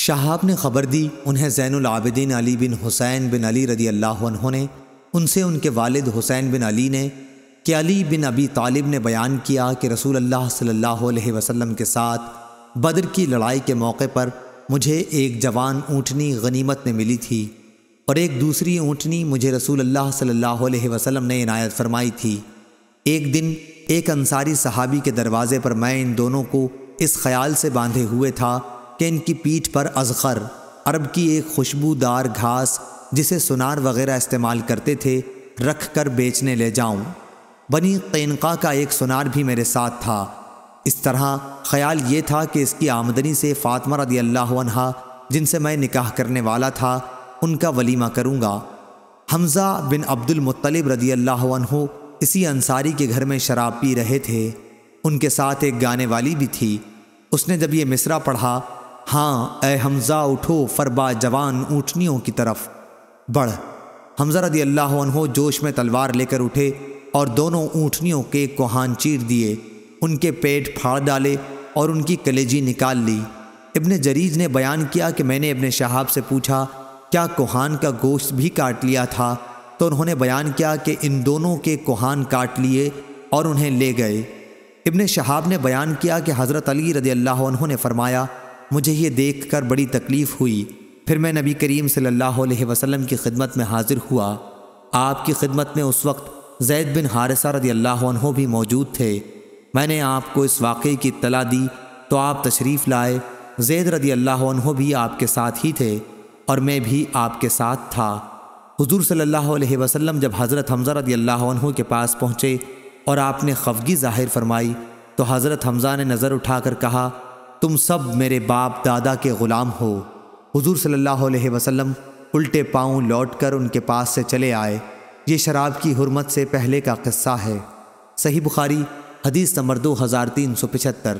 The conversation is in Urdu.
شہاب نے خبر دی انہیں زین العابدین علی بن حسین بن علی رضی اللہ عنہ نے ان سے ان کے والد حسین بن علی نے کہ علی بن ابی طالب نے بیان کیا کہ رسول اللہ صلی اللہ علیہ وسلم کے ساتھ بدر کی لڑائی کے موقع پر مجھے ایک جوان اونٹنی غنیمت میں ملی تھی اور ایک دوسری اونٹنی مجھے رسول اللہ صلی اللہ علیہ وسلم نے عنایت فرمائی تھی۔ ایک دن ایک انصاری صحابی کے دروازے پر میں ان دونوں کو اس خیال سے باندھے ہوئے تھا کہ ان کی پیٹھ پر ازخر عرب کی ایک خوشبودار گھاس جسے سنار وغیرہ استعمال کرتے تھے رکھ کر بیچنے لے جاؤں۔ بنی قینقاع کا ایک سنار بھی میرے ساتھ تھا۔ اس طرح خیال یہ تھا کہ اس کی آمدنی سے فاطمہ رضی اللہ عنہا جن سے میں نکاح کرنے والا تھا ان کا ولیمہ کروں گا۔ حمزہ بن عبد المطلب رضی اللہ عنہ اسی انصاری کے گھر میں شراب پی رہے تھے۔ ان کے ساتھ ایک گانے والی بھی تھی۔ اس نے جب یہ مصرع پڑھا، ہاں اے حمزہ اٹھو فربا جوان اونٹنیوں کی طرف بڑھ، حمزہ رضی اللہ عنہ جوش میں تلوار لے کر اٹھے اور دونوں اونٹنیوں کے کوہان چیر دیے، ان کے پیٹ پھاڑ ڈالے اور ان کی کلیجی نکال لی۔ ابن جریج نے بیان کیا کہ میں نے ابن شہاب سے پوچھا کیا کوہان کا گوشت بھی کاٹ لیا تھا، تو انہوں نے بیان کیا کہ ان دونوں کے کوہان کاٹ لیے اور انہیں لے گئے۔ ابن شہاب نے بیان کیا کہ حضرت علی رضی اللہ عنہ نے فرمایا مجھے یہ دیکھ کر بڑی تکلیف ہوئی، پھر میں نبی کریم صلی اللہ علیہ وسلم کی خدمت میں حاضر ہوا۔ آپ کی خدمت میں اس وقت زید بن حارثہ رضی اللہ عنہ بھی موجود تھے۔ میں نے آپ کو اس واقعے کی اطلاع دی تو آپ تشریف لائے۔ زید رضی اللہ عنہ بھی آپ کے ساتھ ہی تھے اور میں بھی آپ کے ساتھ تھا۔ حضور صلی اللہ علیہ وسلم جب حضرت حمزہ رضی اللہ عنہ کے پاس پہنچے اور آپ نے خفگی ظاہر فرمائی تو حضرت حمزہ نے نظر اٹھا کر کہا تم سب میرے باپ دادا کے غلام ہو۔ حضور صلی اللہ علیہ وسلم الٹے پاؤں لوٹ کر ان کے پاس سے چلے آئے۔ یہ شراب کی حرمت سے پہلے کا قصہ ہے۔ صحیح بخاری حدیث نمبر 2375۔